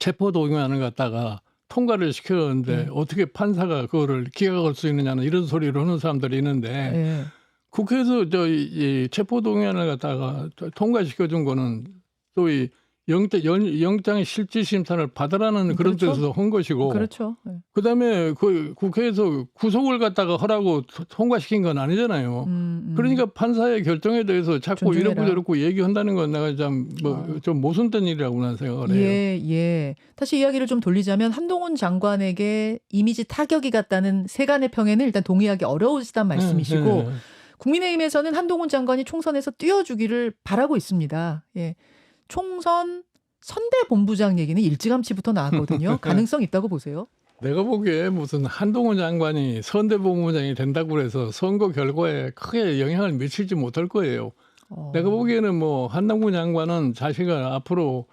체포동의안을 갖다가 통과를 시켰는데 어떻게 판사가 그거를 기각할 수 있느냐는 이런 소리를 하는 사람들이 있는데 국회에서 이 체포동의안을 갖다가 통과시켜준 거는 소위 영장의 실질심사를 받으라는 그런 뜻에서 한 것이고 그다음에 그 국회에서 구속을 갖다가 하라고 통과시킨 건 아니잖아요. 그러니까 판사의 결정에 대해서 자꾸 이렇고 저렇고 얘기한다는 건 내가 좀 모순된 일이라고 나는 생각을 해요. 다시 이야기를 좀 돌리자면 한동훈 장관에게 이미지 타격이 갔다는 세간의 평에는 일단 동의하기 어려우시단 말씀이시고 국민의힘에서는 한동훈 장관이 총선에서 뛰어주기를 바라고 있습니다. 총선 선대본부장 얘기는 일찌감치부터 나왔거든요. 가능성 있다고 보세요? 내가 보기에 무슨 한동훈 장관이 선대본부장이 된다고 해서 선거 결과에 크게 영향을 미칠지 못할 거예요. 내가 보기에는 뭐 한동훈 장관은 자기가 앞으로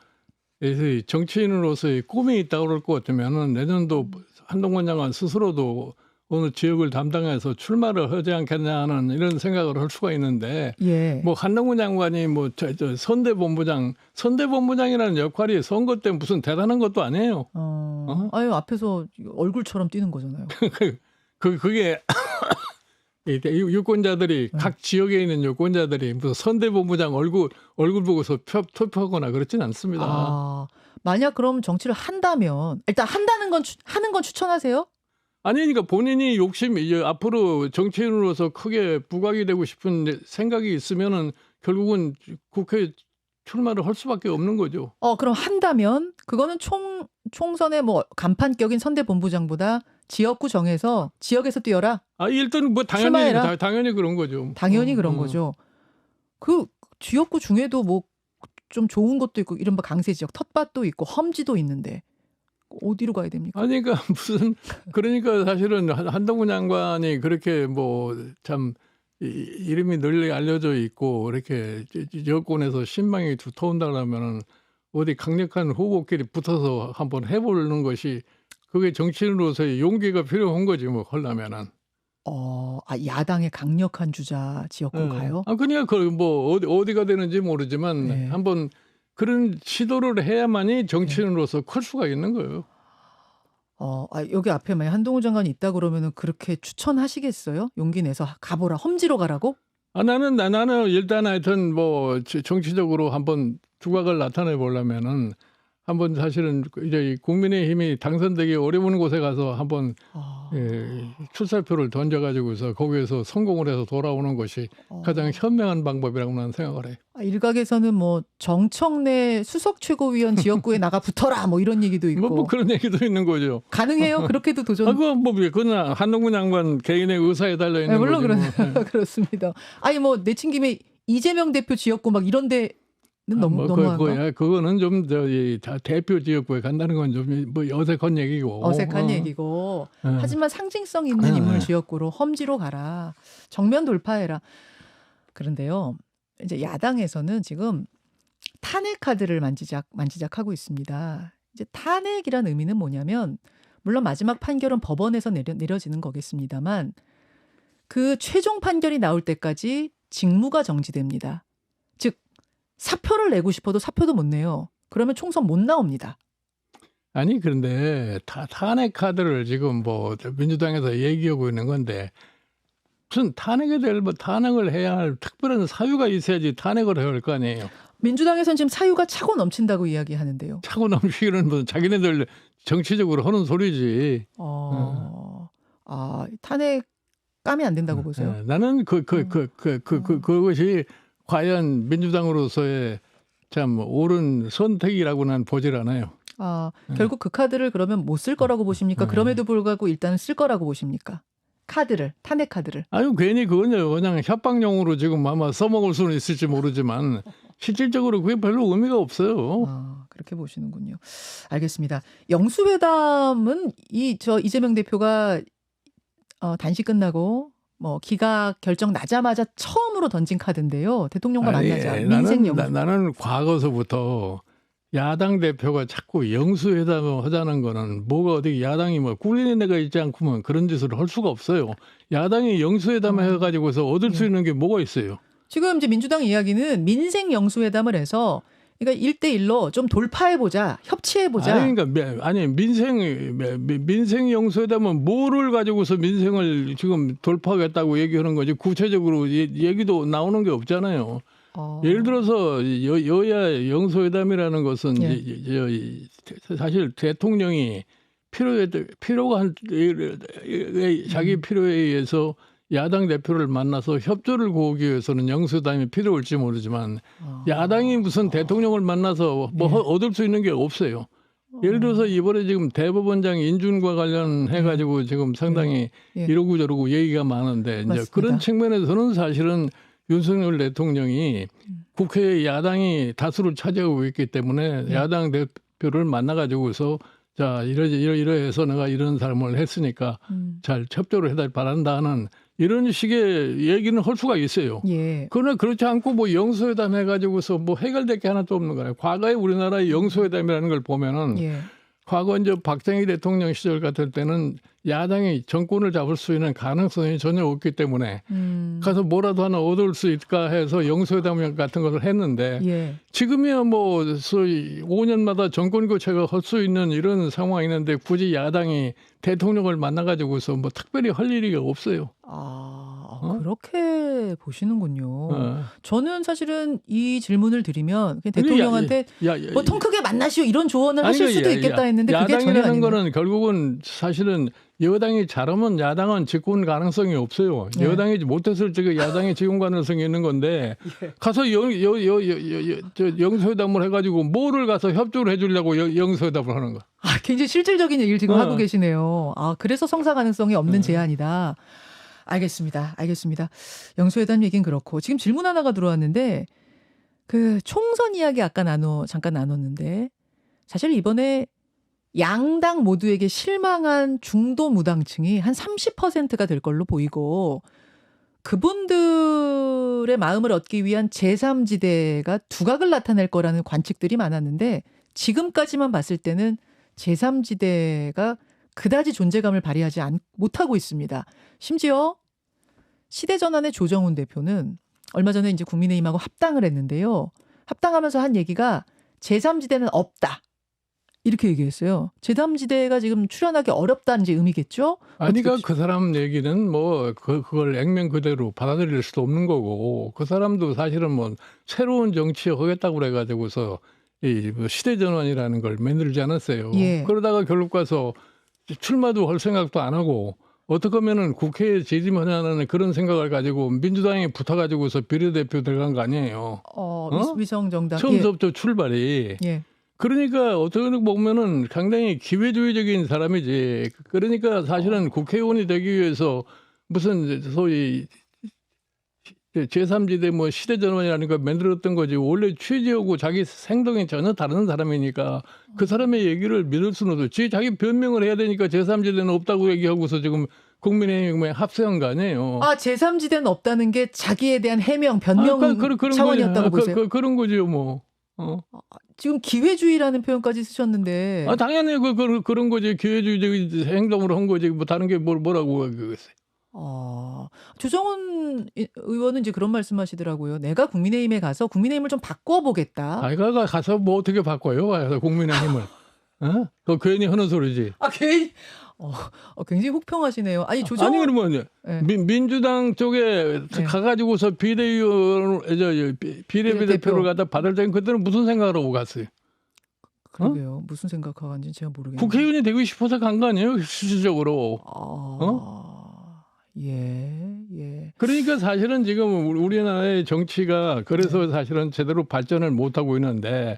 정치인으로서의 꿈이 있다고 그럴 것 같으면은 내년도 한동훈 장관 스스로도 어느 지역을 담당해서 출마를 하지 않겠냐는 이런 생각을 할 수가 있는데 뭐 한동훈 장관이 뭐 선대본부장이라는 역할이 선거 때 무슨 대단한 것도 아니에요. 아유 앞에서 얼굴처럼 뛰는 거잖아요. 그게 유권자들이 각 지역에 있는 유권자들이 무슨 선대본부장 얼굴 보고서 투표하거나 그렇진 않습니다. 아, 만약 그럼 정치를 한다면 일단 한다는 건 하는 건 추천하세요? 아니, 그러니까 본인이 욕심이 이제 앞으로 정치인으로서 크게 부각이 되고 싶은 생각이 있으면은 결국은 국회에 출마를 할 수밖에 없는 거죠. 그럼 한다면 그거는 총선의 뭐 간판격인 선대본부장보다 지역구 정해서 지역에서 뛰어라. 일단 뭐 출마해라. 당연히 그런 거죠. 당연히 그런 거죠. 그 지역구 중에도 뭐 좀 좋은 것도 있고 이른바 강세 지역, 텃밭도 있고 험지도 있는데 어디로 가야 됩니까? 아니, 그러니까 그러니까 사실은 한동훈 장관이 그렇게 뭐 참 이름이 널리 알려져 있고 이렇게 여권에서 신망이 두터운다 그러면은 어디 강력한 후보끼리 붙어서 한번 해보는 것이 그게 정치인으로서의 용기가 필요한 거지 뭐 하려면은. 야당의 강력한 주자 지역구 가요? 그냥 뭐 어디가 되는지 모르지만 네. 한번 그런 시도를 해야만이 정치인으로서 클 수가 있는 거예요. 여기 앞에 만약 한동훈 장관이 있다 그러면은 그렇게 추천하시겠어요? 용기 내서 가보라. 험지로 가라고? 나는 일단 하여튼 뭐 정치적으로 한번 두각을 나타내 보려면은 한번 사실은 이제 국민의힘이 당선되기 어려운 곳에 가서 한번 출사표를 던져가지고서 거기에서 성공을 해서 돌아오는 것이 가장 현명한 방법이라고 나는 생각을 해요. 일각에서는 뭐 정청래 수석 최고위원 지역구에 나가 붙어라 뭐 이런 얘기도 있고. 뭐 그런 얘기도 있는 거죠. 가능해요? 그렇게도 도전. 그건 한동훈 장관 개인의 의사에 달려 있는 물론 거죠. 뭐. 그렇습니다. 아니 뭐 내친 김에 이재명 대표 지역구 막 이런데. 너무한가? 그거는 좀 대표 지역구에 간다는 건 좀 뭐 어색한 얘기고. 어색한 얘기고. 하지만 상징성 있는 인물 지역구로 험지로 가라. 정면 돌파해라. 그런데요. 이제 야당에서는 지금 탄핵 카드를 만지작하고 있습니다. 이제 탄핵이란 의미는 뭐냐면 물론 마지막 판결은 법원에서 내려지는 거겠습니다만 그 최종 판결이 나올 때까지 직무가 정지됩니다. 즉 사표를 내고 싶어도 사표도 못 내요. 그러면 총선 못 나옵니다. 아니 그런데 탄핵 카드를 지금 뭐 민주당에서 얘기하고 있는 건데 무슨 탄핵을 해야 할 특별한 사유가 있어야지 탄핵을 해야 할 거 아니에요. 민주당에서는 지금 사유가 차고 넘친다고 이야기하는데요. 차고 넘치기는 무슨 자기네들 정치적으로 하는 소리지. 탄핵 까면 안 된다고 보세요? 나는 그것이 과연 민주당으로서의 참 옳은 선택이라고 난 보질 않아요. 결국 그 카드를 그러면 못 쓸 거라고 보십니까? 그럼에도 불구하고 일단은 쓸 거라고 보십니까? 탄핵 카드를. 괜히 그건요. 그냥 협박용으로 지금 아마 써먹을 수는 있을지 모르지만 실질적으로 그게 별로 의미가 없어요. 그렇게 보시는군요. 알겠습니다. 영수회담은 이재명 대표가 단식 끝나고 뭐 기각 결정 나자마자 처음으로 던진 카드인데요. 대통령과 만나자. 민생 영수. 나는 과거서부터 야당 대표가 자꾸 영수회담을 하자는 거는 뭐가 어디 야당이 뭐 꿀리는 데가 있지 않고면 그런 짓을 할 수가 없어요. 야당이 영수회담을 해가지고서 얻을 수 있는 게 뭐가 있어요. 지금 이제 민주당 이야기는 민생 영수회담을 해서 그러니까 1대1로 좀 돌파해보자, 협치해보자. 민생 영수회담은 뭐를 가지고서 민생을 지금 돌파하겠다고 얘기하는 거지 구체적으로 얘기도 나오는 게 없잖아요. 예를 들어서 여야 영수회담이라는 것은 사실 대통령이 자기 필요에 의해서 야당 대표를 만나서 협조를 구하기 위해서는 영수회담이 필요할지 모르지만 야당이 무슨 대통령을 만나서 얻을 수 있는 게 없어요. 예를 들어서 이번에 지금 대법원장 인준과 관련해가지고 지금 상당히 이러고 저러고 얘기가 많은데 이제 그런 측면에서는 사실은 윤석열 대통령이 국회에 야당이 다수를 차지하고 있기 때문에 야당 대표를 만나가지고서 자 이러해서 내가 이런 삶을 했으니까 잘 협조를 해달 바란다 하는 이런 식의 얘기는 할 수가 있어요. 그러나 그렇지 않고 뭐 영수회담 해가지고서 뭐 해결될 게 하나도 없는 거예요. 과거에 우리나라의 영수회담이라는 걸 보면은 과거 이제 박정희 대통령 시절 같을 때는 야당이 정권을 잡을 수 있는 가능성이 전혀 없기 때문에 가서 뭐라도 하나 얻을 수 있을까 해서 영수회담 같은 것을 했는데 지금이야 뭐 5년마다 정권 교체가 할 수 있는 이런 상황이 있는데 굳이 야당이 대통령을 만나가지고서 뭐 특별히 할 일이 없어요. 그렇게 보시는군요. 어. 저는 사실은 이 질문을 드리면 그냥 근데 대통령한테 야, 뭐 통 크게 만나시오 이런 조언을 아니, 하실 그 수도 있겠다 했는데 그게 전혀 야당이라는 아니네요. 거는 결국은 사실은 여당이 잘하면 야당은 집권 가능성이 없어요. 예. 여당이 못했을 적에 야당이 집권 가능성이 있는 건데 가서 영수회담을 해가지고 뭐를 가서 협조를 해주려고 영수회담을 하는 거야. 아, 굉장히 실질적인 얘기를 지금 하고 계시네요. 아, 그래서 성사 가능성이 없는 제안이다. 알겠습니다. 알겠습니다. 영수회담 얘기는 그렇고 지금 질문 하나가 들어왔는데 그 총선 이야기 아까 잠깐 나눴는데 사실 이번에 양당 모두에게 실망한 중도 무당층이 한 30%가 될 걸로 보이고 그분들의 마음을 얻기 위한 제3지대가 두각을 나타낼 거라는 관측들이 많았는데 지금까지만 봤을 때는 제3지대가 그다지 존재감을 발휘하지 못하고 있습니다. 심지어 시대전환의 조정훈 대표는 얼마 전에 이제 국민의힘하고 합당을 했는데요. 합당하면서 한 얘기가 제3지대는 없다. 이렇게 얘기했어요. 제3지대가 지금 출연하기 어렵다는 이제 의미겠죠? 아니가 그 사람 얘기는 뭐 그걸 액면 그대로 받아들일 수도 없는 거고 그 사람도 사실은 뭐 새로운 정치 하겠다고 그래가지고서 이 시대 전환이라는 걸 만들지 않았어요. 예. 그러다가 결국 가서 출마도 할 생각도 안 하고 어떻게 하면은 국회에 재임하냐는 그런 생각을 가지고 민주당에 붙어가지고서 비례대표 들어간 거 아니에요. 위성정당. 처음부터 출발이. 예. 그러니까 어떻게 보면은 상당히 기회주의적인 사람이지. 그러니까 사실은 국회의원이 되기 위해서 무슨 소위 제3지대 뭐 시대전환이라는 걸 만들었던 거지. 원래 취지하고 자기 행동이 전혀 다른 사람이니까 그 사람의 얘기를 믿을 수는 없어. 자기 변명을 해야 되니까 제3지대는 없다고 얘기하고서 지금 국민의힘에 합세한 거 아니에요. 아, 제3지대는 없다는 게 자기에 대한 해명, 변명 차원이었다고 보세요? 그런 거죠, 뭐. 지금 기회주의라는 표현까지 쓰셨는데. 당연히 그런 거지. 기회주의적인 행동을 한 거지. 뭐 다른 게 뭐라고 그랬어요. 조정훈 의원은 이제 그런 말씀하시더라고요. 내가 국민의힘에 가서 국민의힘을 좀 바꿔보겠다. 아이가 가서 뭐 어떻게 바꿔요? 가서 국민의힘을. 그거 괜히 하는 소리지. 괜히. 굉장히 혹평하시네요. 아니 조정훈. 아니 그러면 민주당 쪽에 가가지고서 비례대표를 갖다 받을 때는 그때는 무슨 생각을 하고 갔어요? 그러게요. 무슨 생각하고 간지 제가 모르겠네요. 국회의원이 되고 싶어서 간 거 아니에요? 실질적으로. 예. 그러니까 사실은 지금 우리나라의 정치가 그래서 사실은 제대로 발전을 못하고 있는데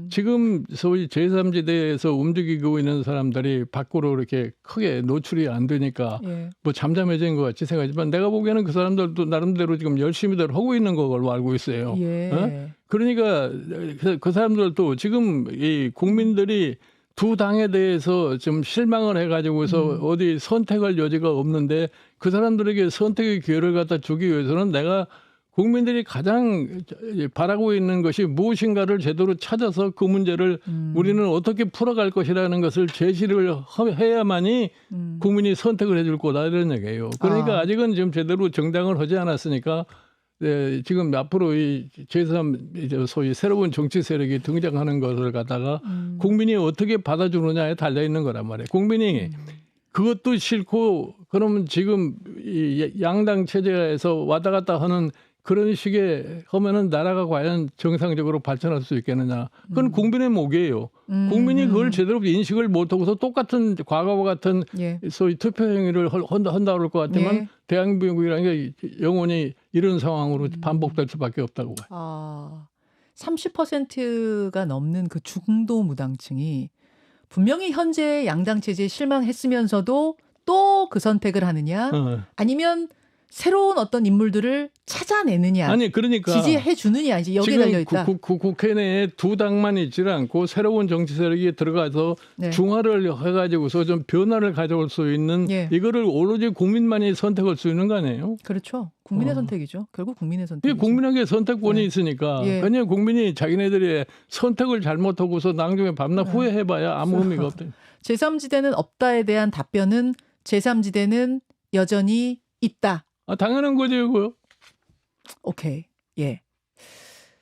지금 소위 제3지대에서 움직이고 있는 사람들이 밖으로 이렇게 크게 노출이 안 되니까 뭐 잠잠해진 것 같이 생각하지만 내가 보기에는 그 사람들도 나름대로 지금 열심히들 하고 있는 걸로 알고 있어요. 그러니까 그 사람들도 지금 이 국민들이 두 당에 대해서 좀 실망을 해가지고서 어디 선택할 여지가 없는데 그 사람들에게 선택의 기회를 갖다 주기 위해서는 내가 국민들이 가장 바라고 있는 것이 무엇인가를 제대로 찾아서 그 문제를 우리는 어떻게 풀어갈 것이라는 것을 제시를 해야만이 국민이 선택을 해줄 거다 이런 얘기예요. 그러니까 아직은 지금 제대로 정당을 하지 않았으니까 지금 앞으로 이 제3 소위 새로운 정치 세력이 등장하는 것을 갖다가 국민이 어떻게 받아주느냐에 달려 있는 거란 말이에요. 국민이 그것도 싫고 그러면 지금 이 양당 체제에서 왔다 갔다 하는 그런 식의 하면은 나라가 과연 정상적으로 발전할 수 있겠느냐. 그건 국민의 목이에요. 국민이 그걸 제대로 인식을 못하고서 똑같은 과거와 같은 소위 투표 행위를 한다 그럴 것 같으면 대한민국이라는 게 영원히 이런 상황으로 반복될 수밖에 없다고 봐요. 30%가 넘는 그 중도 무당층이 분명히 현재 양당 체제에 실망했으면서도 또 그 선택을 하느냐 아니면 새로운 어떤 인물들을 찾아내느냐, 아니 그러니까 지지해 주느냐 이제 여기에 달려 있다. 국회 내에 두 당만 있지 않고 새로운 정치 세력이 들어가서 중화를 해가지고서 좀 변화를 가져올 수 있는 이거를 오로지 국민만이 선택할 수 있는 거 아니에요? 그렇죠. 국민의 선택이죠. 결국 국민의 선택이죠. 국민에게 선택권이 있으니까 그냥 국민이 자기네들의 선택을 잘못하고서 나중에 밤낮 후회해봐야 아무 의미가 없대요. 제3지대는 없다에 대한 답변은 제3지대는 여전히 있다. 당연한 거죠, 그거. 오케이.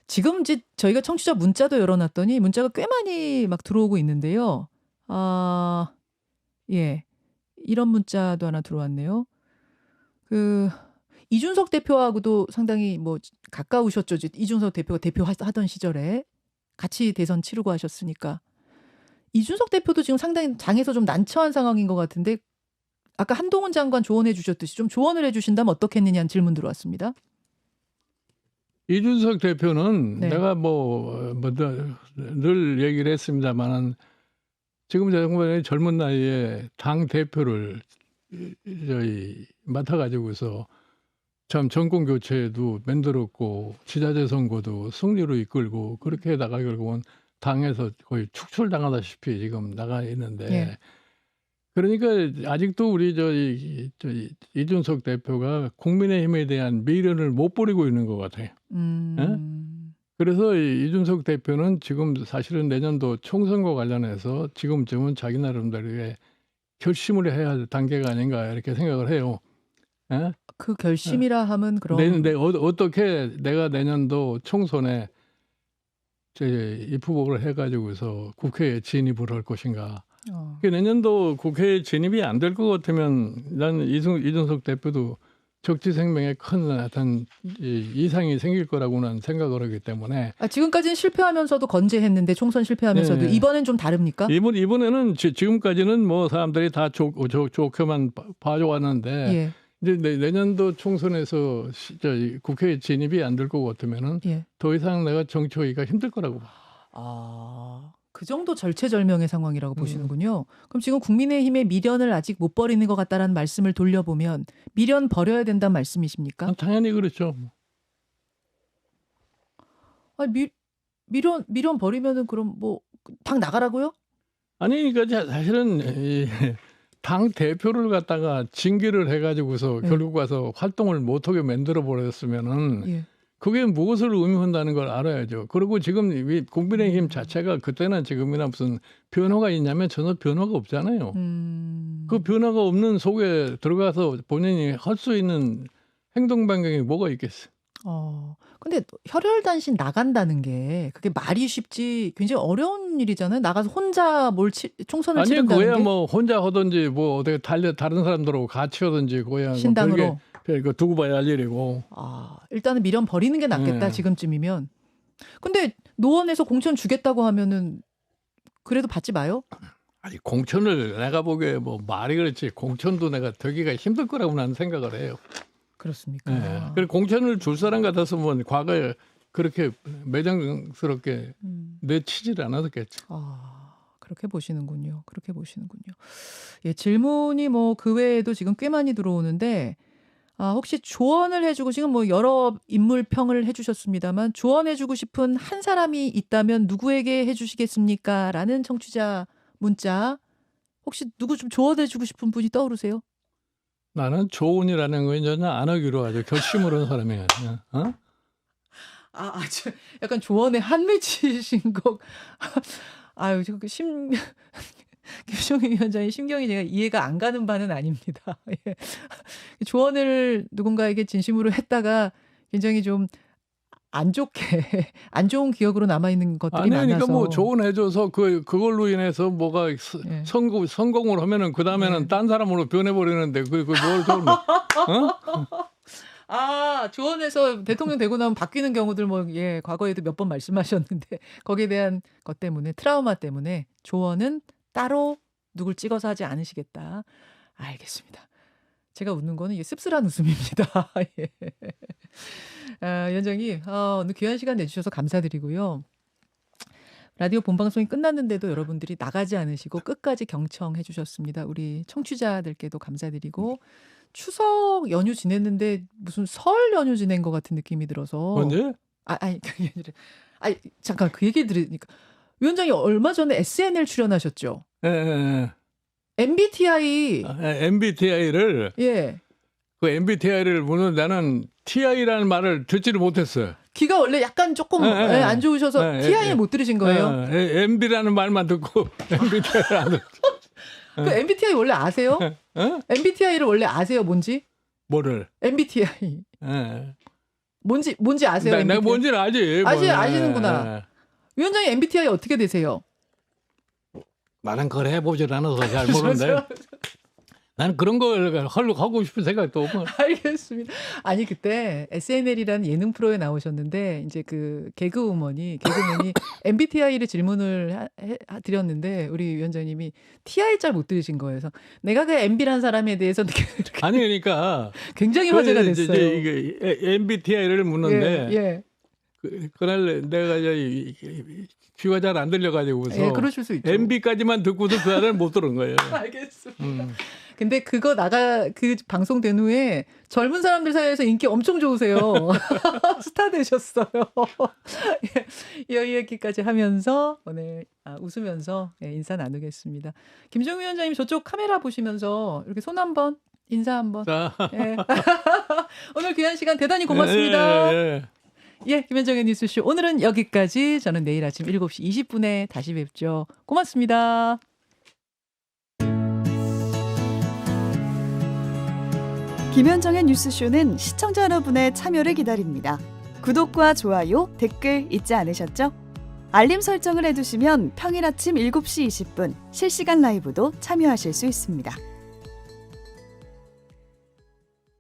지금 이제 저희가 청취자 문자도 열어놨더니 문자가 꽤 많이 막 들어오고 있는데요. 이런 문자도 하나 들어왔네요. 이준석 대표하고도 상당히 뭐 가까우셨죠. 이준석 대표가 대표하던 시절에 같이 대선 치르고 하셨으니까. 이준석 대표도 지금 상당히 장에서 좀 난처한 상황인 것 같은데 아까 한동훈 장관 조언해 주셨듯이 좀 조언을 해 주신다면 어떻겠느냐는 질문 들어왔습니다. 이준석 대표는 네. 내가 늘 얘기를 했습니다만은 지금 정말 젊은 나이에 당 대표를 맡아가지고서 참 정권 교체도 만들었고 지자체 선거도 승리로 이끌고 그렇게 해다가 결국은 당에서 거의 축출당하다시피 지금 나가 있는데 예. 그러니까 아직도 우리 이준석 대표가 국민의힘에 대한 미련을 못 버리고 있는 것 같아요. 그래서 이준석 대표는 지금 사실은 내년도 총선과 관련해서 지금쯤은 자기 나름대로의 결심을 해야 할 단계가 아닌가 이렇게 생각을 해요. 예? 그 결심이라 함은 그럼 어떻게 내가 내년도 총선에 입후보를 해가지고서 국회에 진입을 할 것인가. 내년도 국회에 진입이 안 될 것 같으면 난 이준석 대표도 적지생명에 큰 어떤 이상이 생길 거라고는 생각을 하기 때문에 지금까지는 실패하면서도 건재했는데 총선 실패하면서도 네. 이번엔 좀 다릅니까? 이번에는 지금까지는 뭐 사람들이 다 좋게만 봐줘왔는데 예. 이제 내년도 총선에서 국회에 진입이 안 될 것 같으면은 예. 더 이상 내가 정치하기가 힘들 거라고 봐. 그 정도 절체절명의 상황이라고 보시는군요. 그럼 지금 국민의힘의 미련을 아직 못 버리는 것 같다라는 말씀을 돌려보면 미련 버려야 된다는 말씀이십니까? 당연히 그렇죠. 미련 버리면은 그럼 뭐 당 나가라고요? 아니 그러니까 사실은 당 대표를 갖다가 징계를 해가지고서 결국 가서 활동을 못하게 만들어 버렸으면은 그게 무엇을 의미한다는 걸 알아야죠. 그리고 지금 국민의힘 자체가 그때나 지금이나 무슨 변화가 있냐면 전혀 변화가 없잖아요. 그 변화가 없는 속에 들어가서 본인이 할 수 있는 행동 반경이 뭐가 있겠어요. 근데 혈혈단신 나간다는 게 그게 말이 쉽지 굉장히 어려운 일이잖아요. 나가서 혼자 총선을 치른다는 그거야 게. 뭐 혼자 하든지 뭐 어떻게 다른 사람들하고 같이 하든지 그거야 신당으로. 뭐 두고 봐야 할 일이고. 일단은 미련 버리는 게 낫겠다. 지금쯤이면. 근데 노원에서 공천 주겠다고 하면은 그래도 받지 마요? 아니 공천을 내가 보기에 뭐 말이 그렇지 공천도 내가 되기가 힘들 거라고 나는 생각을 해요. 그렇습니까? 그리고 공천을 줄 사람 같았으면 과거에 그렇게 매장스럽게 내치질 않았겠지. 그렇게 보시는군요. 예, 질문이 뭐 그 외에도 지금 꽤 많이 들어오는데 혹시 조언을 해주고 지금 뭐 여러 인물평을 해주셨습니다만 조언해주고 싶은 한 사람이 있다면 누구에게 해주시겠습니까? 라는 청취자 문자 혹시 누구 좀 조언해주고 싶은 분이 떠오르세요? 나는 조언이라는 거 이제 안 하기로 아주 결심을 한 사람이야. 아주 약간 조언에 한 맺히신 거. 아유, 김종인 위원장의 심경이 제가 이해가 안 가는 바는 아닙니다. 예. 조언을 누군가에게 진심으로 했다가 굉장히 좀 안 좋은 기억으로 남아 있는 것들이 많아서. 그러니까 뭐 조언해줘서 그걸로 인해서 뭐가 성공을 하면은 그 다음에는 딴 사람으로 변해버리는데 뭘 조언? 조언해서 대통령 되고 나면 바뀌는 경우들 과거에도 몇 번 말씀하셨는데 거기에 대한 것 때문에 트라우마 때문에 조언은 따로 누굴 찍어서 하지 않으시겠다. 알겠습니다. 제가 웃는 거는 이게 씁쓸한 웃음입니다. 예. 위원장님, 오늘 귀한 시간 내주셔서 감사드리고요. 라디오 본방송이 끝났는데도 여러분들이 나가지 않으시고 끝까지 경청해 주셨습니다. 우리 청취자들께도 감사드리고 추석 연휴 지냈는데 무슨 설 연휴 지낸 것 같은 느낌이 들어서. 언제? 그게 아니라. 잠깐 그 얘기 들으니까 위원장이 얼마 전에 SNL 출연하셨죠? 예. MBTI를 그 MBTI를 물론 나는 TI라는 말을 듣지를 못했어요. 귀가 원래 약간 조금 안 좋으셔서 TI는 못 들으신 거예요? MB라는 말만 듣고 MBTI를 안 듣고. 그 MBTI 원래 아세요? MBTI를 원래 아세요? 뭔지? 뭐를? MBTI. 뭔지 아세요? 내가 뭔지는 알지. 아시는구나. 위원장님 MBTI 어떻게 되세요? 나는 그걸 해보질 않아서 잘 모르는데. 나는 그런 걸 하고 싶은 생각도 없고. 알겠습니다. 아니 그때 SNL이라는 예능 프로에 나오셨는데 이제 그 개그맨이 MBTI를 질문을 드렸는데 우리 위원장님이 TI 잘 못 들으신 거예요. 그래서 내가 그 MB라는 사람에 대해서 이렇게 아니 그러니까 굉장히 화제가 됐어요. 이게 MBTI를 묻는데 예. 그날 내가 이제 귀가 잘 안 들려가지고서 예, 그러실 수 있죠. MB까지만 듣고도 그 안을 못 들은 거예요. 알겠습니다. 근데 그거 그 방송된 후에 젊은 사람들 사이에서 인기 엄청 좋으세요. 스타 되셨어요. 이 얘기까지 하면서 오늘 웃으면서 인사 나누겠습니다. 김종우 위원장님 저쪽 카메라 보시면서 이렇게 손 한번 인사 한번. 자, 예. 오늘 귀한 시간 대단히 고맙습니다. 예, 김현정의 뉴스쇼 오늘은 여기까지. 저는 내일 아침 7시 20분에 다시 뵙죠. 고맙습니다. 김현정의 뉴스쇼는 시청자 여러분의 참여를 기다립니다. 구독과 좋아요, 댓글 잊지 않으셨죠? 알림 설정을 해두시면 평일 아침 7시 20분 실시간 라이브도 참여하실 수 있습니다.